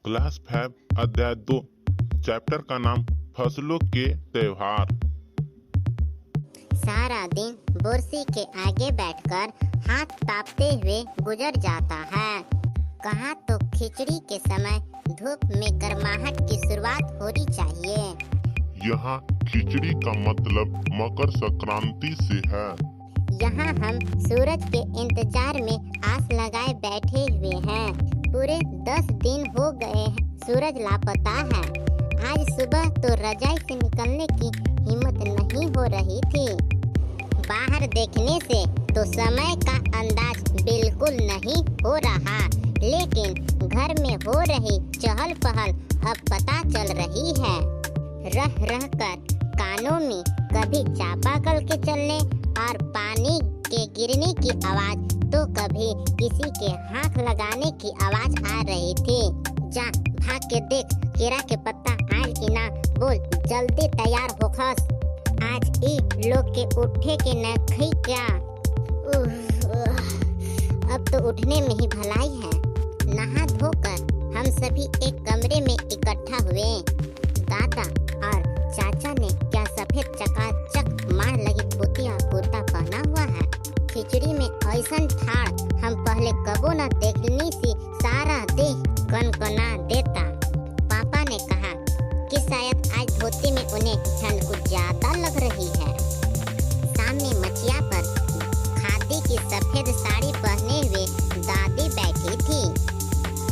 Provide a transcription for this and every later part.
Class 5 अध्याय 2 chapter का नाम फसलों के त्योहार। सारा दिन बुर्सी के आगे बैठकर हाथ तापते हुए गुजर जाता है। कहाँ तो खिचड़ी के समय धूप में गर्माहट की शुरुआत होनी चाहिए। यहाँ खिचड़ी का मतलब मकर संक्रांति से है। यहाँ हम सूरज के इंतजार में आस लगाए बैठे हुए हैं। पूरे 10 दिन हो गए सूरज लापता है। आज सुबह तो रजाई से निकलने की हिम्मत नहीं हो रही थी। बाहर देखने से तो समय का अंदाज बिल्कुल नहीं हो रहा, लेकिन घर में हो रही चहल पहल अब पता चल रही है। रह रह कर कानों में कभी चापाकल के चलने और पानी के गिरने की आवाज तो कभी किसी के हाथ लगाने की आवाज आ रही थी। जा भाग के देख केरा के पत्ता आयल कि ना, बोल जल्दी तैयार हो खस। आज ई लोग के उठे के न खई क्या। अब तो उठने में ही भलाई है। नहा धोकर हम सभी एक कमरे में इकट्ठा हुए। दादा और चाचा ने क्या सफेद चकाचक मार लगी धोतिया कुर्ता पहना हुआ है। खिचड़ी में ऐसन ठाड़ हम पहले कबो न देखनी सी सारा देह कनकना देता। पापा ने कहा कि शायद आज धोती में उन्हें ठंड कुछ ज्यादा लग रही है। सामने मचिया पर खादी की सफेद साड़ी पहने हुए दादी बैठी थी।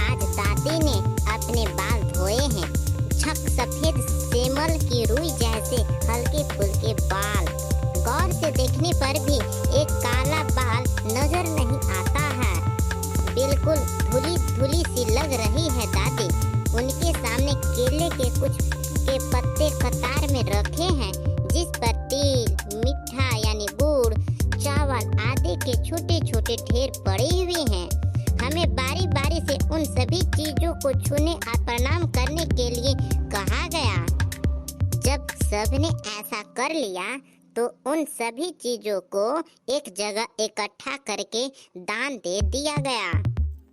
आज दादी ने अपने बाल धोए हैं, छक सफेद सेमल की रुई जैसे हल्के फुल्के बाल। गौर से देखने पर भी एक काला बाल नजर नहीं आता है। बिल्कुल धुली धुली सी लग रही है दादी। उनके सामने केले के कुछ के पत्ते कतार में रखे हैं, जिस पर तिल, मीठा यानी गुड़, चावल आदि के छोटे छोटे ढेर पड़े हुए हैं। हमें बारी बारी से उन सभी चीजों को छूने और प्रणाम करने के लिए कहा गया। जब सबने ऐसा कर लिया तो उन सभी चीजों को एक जगह इकट्ठा करके दान दे दिया गया।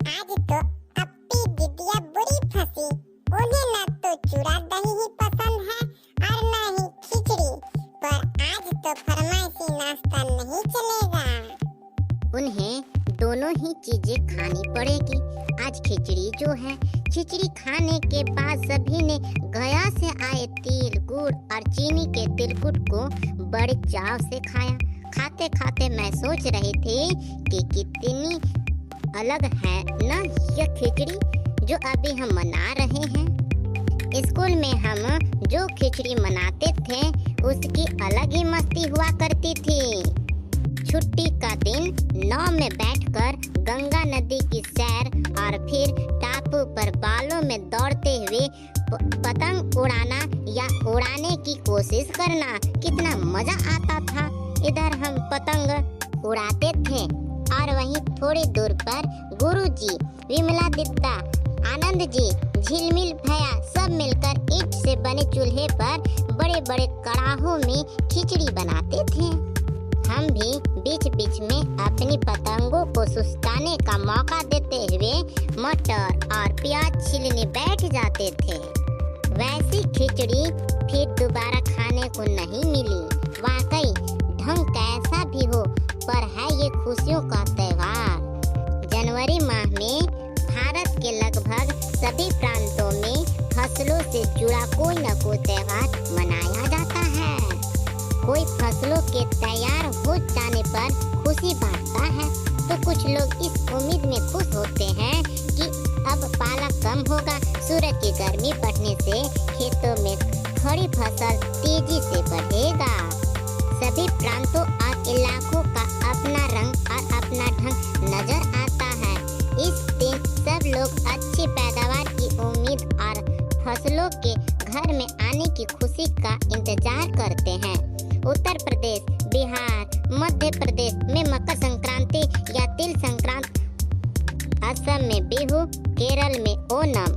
आज तो अपी दीदिया बुरी फंसी। उन्हें न तो चूड़ा दही ही पसंद है और न ही खिचड़ी, पर आज तो फरमाइशी नाश्ता नहीं चलेगा। उन्हें दोनों ही चीजें खानी पड़ेगी। आज खिचड़ी जो है, खिचड़ी खाने के बाद सभी ने गया से आए तिल, गुड़ और चीनी के तिलकुट को बड़े चाव से खाया। खाते खाते मैं सोच रही थी कि कितनी अलग है ना यह खिचड़ी जो अभी हम मना रहे हैं। स्कूल में हम जो खिचड़ी मनाते थे उसकी अलग ही मस्ती हुआ करती थी। छुट्टी का दिन नाव में बैठकर गंगा नदी की सैर और फिर टापू पर बालों में दौड़ते हुए पतंग उड़ाना या उड़ाने की कोशिश करना कितना मजा आता था। इधर हम पतंग उड़ाते थे और वहीं थोड़ी दूर पर गुरुजी, विमला दीदा, आनंद जी, झिलमिल भैया सब मिलकर ईंट से बने चूल्हे पर बड़े बड़े कड़ाहों में खिचड़ी बनाते थे। हम भी बीच बीच में अपनी पतंगों को सुस्ताने का मौका देते हुए मटर और प्याज छीलने बैठ जाते थे। वैसी खिचड़ी फिर दोबारा खाने को नहीं मिली। वाकई ढंग कैसा भी हो, पर है ये खुशियों का त्योहार। जनवरी माह में भारत के लगभग सभी प्रांतों में फसलों से जुड़ा कोई न कोई त्योहार मनाया जाता है। कोई फसलों के तैयार हो जाने पर खुशी बांटता है, तो कुछ लोग इस उम्मीद में खुश होते हैं कि अब पाला कम होगा, सूरज की गर्मी बढ़ने से खेतों में खड़ी फसल तेजी से बढ़ेगा। सभी प्रांतों और इलाकों का अपना रंग और अपना ढंग नजर आता है। इस दिन सब लोग अच्छी पैदावार की उम्मीद और फसलों के घर में आने की खुशी का इंतजार करते हैं। उत्तर प्रदेश, बिहार, मध्य प्रदेश में मकर संक्रांति या तिल संक्रांति, असम में बिहू, केरल में ओणम,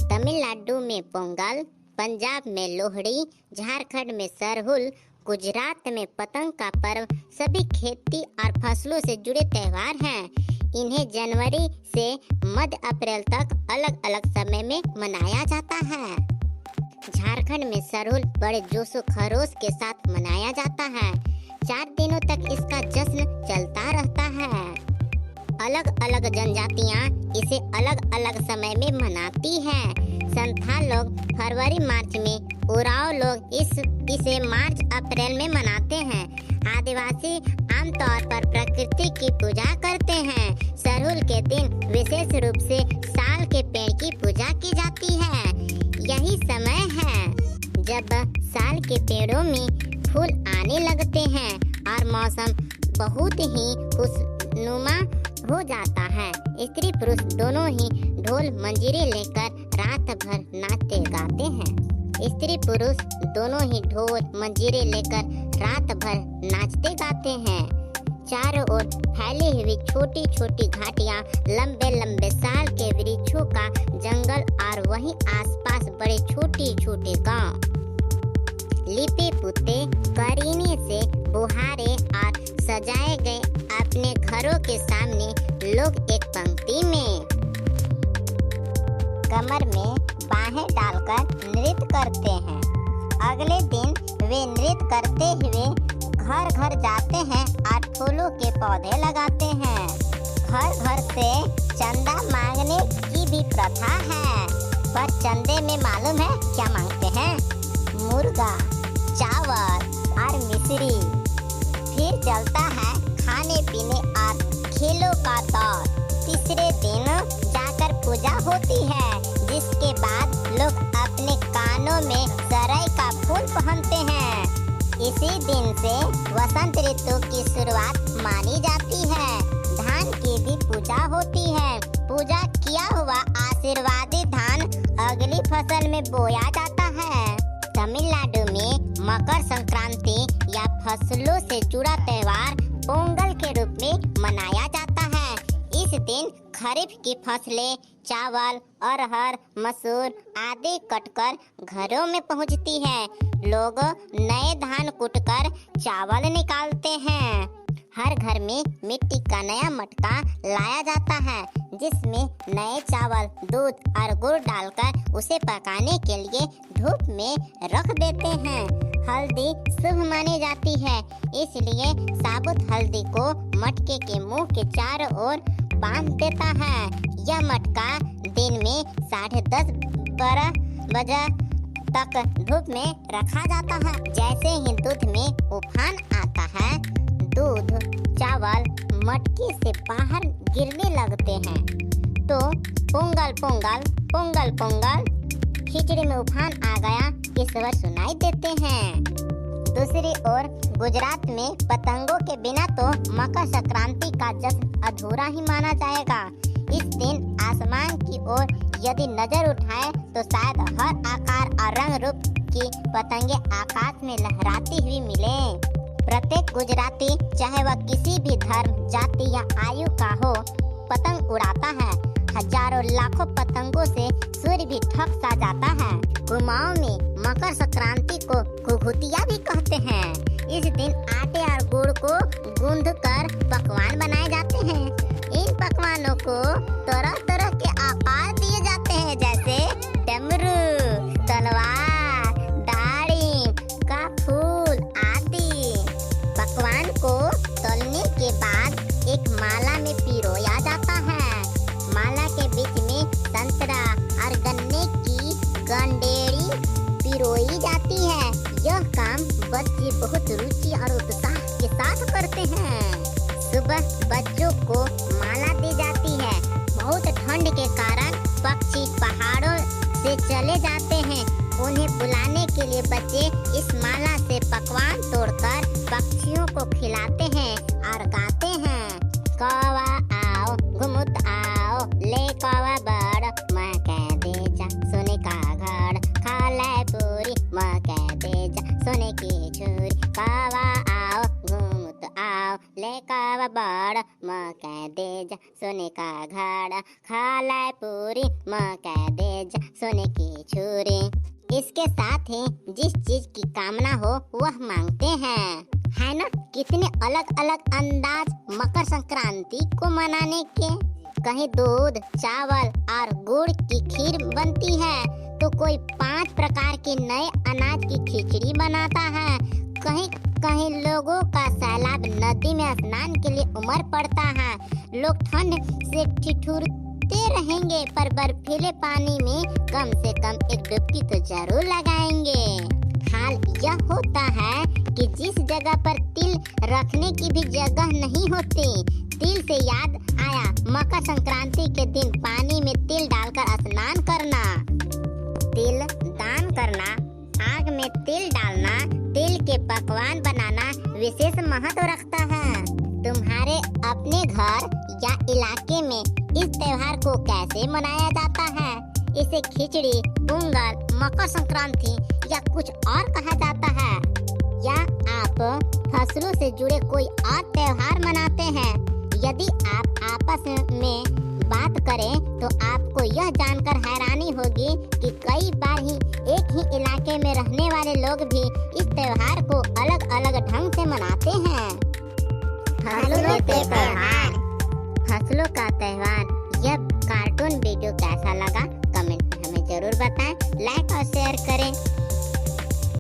तमिलनाडु में पोंगल, पंजाब में लोहड़ी, झारखंड में सरहुल, गुजरात में पतंग का पर्व सभी खेती और फसलों से जुड़े त्योहार हैं। इन्हें जनवरी से मध्य अप्रैल तक अलग अलग समय में मनाया जाता है। झारखंड में सरहुल बड़े जोशो खरोश के साथ मनाया जाता है। 4 दिनों तक इसका जश्न चलता रहता है। अलग अलग जनजातियां इसे अलग अलग समय में मनाती हैं। संथाल लोग फरवरी मार्च में, उरांव लोग इसे मार्च अप्रैल में मनाते हैं। आदिवासी आमतौर पर प्रकृति की पूजा करते हैं। सरहुल के दिन विशेष रूप से साल के पेड़ की पूजा की जाती है। यही समय है जब साल के पेड़ों में फूल आने लगते हैं और मौसम बहुत ही खुशनुमा हो जाता है। स्त्री पुरुष दोनों ही ढोल मंजीरे लेकर रात भर नाचते गाते हैं। स्त्री पुरुष दोनों ही ढोल मंजीरे लेकर रात भर नाचते गाते हैं। चारों ओर फैली हुई छोटी छोटी घाटियां, लंबे लंबे साल के वृक्षों का जंगल और वहीं आसपास बड़े छोटे छोटे गांव, लिपे पुते करीने से बुहारे और सजाए गए अपने घरों के सामने लोग एक पंक्ति में कमर में बाहें डालकर नृत्य करते हैं। अगले दिन वे नृत्य करते हुए घर घर जाते हैं और फूलों के पौधे लगाते हैं। घर घर से चंदा मांगने की भी प्रथा है, पर चंदे में मालूम है क्या मांगते हैं? मुर्गा, चावल और मिश्री। फिर चलता है खाने पीने और खेलों का दौर। तीसरे दिन जाकर पूजा होती है, जिसके बाद लोग अपने कानों में सराय का फूल पहनते हैं। इसी दिन से वसंत ऋतु की शुरुआत मानी जाती है। धान की भी पूजा होती है। पूजा किया हुआ आशीर्वादी धान अगली फसल में बोया जाता है। तमिलनाडु में मकर संक्रांति या फसलों से जुड़ा त्योहार पोंगल के रूप में मनाया जाता है। इस दिन खरीफ की फसलें चावल, अरहर, मसूर आदि कटकर घरों में पहुंचती है। लोग नए धान कूटकर चावल निकालते हैं। हर घर में मिट्टी का नया मटका लाया जाता है, जिसमें नए चावल, दूध और गुड़ डालकर उसे पकाने के लिए धूप में रख देते हैं। हल्दी शुभ मानी जाती है, इसलिए साबुत हल्दी को मटके के मुंह के चारों ओर बांध देता है। यह मटका दिन में 10:30-12 बजे तक धूप में रखा जाता है। जैसे ही दूध में उफान आता है, दूध चावल मटके से बाहर गिरने लगते हैं, तो पोंगल पोंगल पोंगल पोंगल, खिचड़ी में उफान आ गया के स्वर सुनाई देते हैं। दूसरी ओर गुजरात में पतंगों के बिना तो मकर संक्रांति का जश्न अधूरा ही माना जाएगा। इस दिन आसमान की ओर यदि नजर उठाए तो शायद हर आकार और रंग रूप की पतंगे आकाश में लहराती हुई मिले। प्रत्येक गुजराती, चाहे वह किसी भी धर्म, जाति या आयु का हो, पतंग उड़ाता है। हजारों लाखों पतंगों से सूर्य भी ठक सा जाता है। कुमाऊं में मकर संक्रांति को घुघुतिया भी कहते हैं। इस दिन आटे और गुड़ को गूंथकर पकवान बनाए जाते हैं। इन पकवानों को तरह तरह के आकार दिए जाते हैं, जैसे डमरू, तलवार, दाढ़ी का फूल आदि। पकवान को तलने के बाद एक माला में पिरोया जाता है। माला के बीच में संतरा और गन्ने की गंडेरी पिरोई जाती है। यह काम बच्चे बहुत रुचि और उत्साह के साथ करते हैं। सुबह बच्चों को माला दी जाती है। बहुत ठंड के कारण पक्षी पहाड़ों से चले जाते हैं। उन्हें बुलाने के लिए बच्चे इस माला से पकवान तोड़कर पक्षियों को खिलाते हैं और गाते हैं, कौवा आओ घुमुत आओ, ले कौवा बड़ मैं कह दे जा सोने का घर, खा ले पूरी मैं कह दे जा सोने की छुरी। कौवा आओ घुमुत आओ, ले कौवा बड़ मैं कह दे जा सोने का घर, खा ले पूरी मैं कह दे जा सोने की छुरी। इसके साथ ही जिस चीज की कामना हो वह मांगते हैं। है ना, कितने अलग अलग अंदाज मकर संक्रांति को मनाने के। कहीं दूध, चावल और गुड़ की खीर बनती है, तो कोई 5 प्रकार के नए अनाज की खिचड़ी बनाता है। कहीं कहीं लोगों का सैलाब नदी में स्नान के लिए उमड़ पड़ता है। लोग ठंड से ठिठुरते रहेंगे, पर बर्फीले पानी में कम से कम एक डुबकी तो जरूर लगाएंगे। हाल यह होता है कि जिस जगह पर तिल रखने की भी जगह नहीं होती, तिल से याद आया मकर संक्रांति के दिन पानी में तिल डालकर स्नान करना। तिल दान करना, आग में तिल डालना, तिल के पकवान बनाना विशेष महत्व रखता है। तुम्हारे अपने घर या इलाके में इस त्योहार को कैसे मनाया जाता है? इसे खिचड़ी, पोंगल, मकर संक्रांति या कुछ और कहा जाता है? या आप फसलों से जुड़े कोई और त्योहार मनाते हैं? यदि आप आपस में बात करें तो आपको यह जानकर हैरानी होगी कि कई बार ही एक ही इलाके में रहने वाले लोग भी इस त्योहार को अलग अलग ढंग से मनाते हैं। फसलों के त्योहार। फसलों का त्योहार, यह कार्टून वीडियो कैसा लगा कमेंट में हमें जरूर बताएं। लाइक और शेयर करें।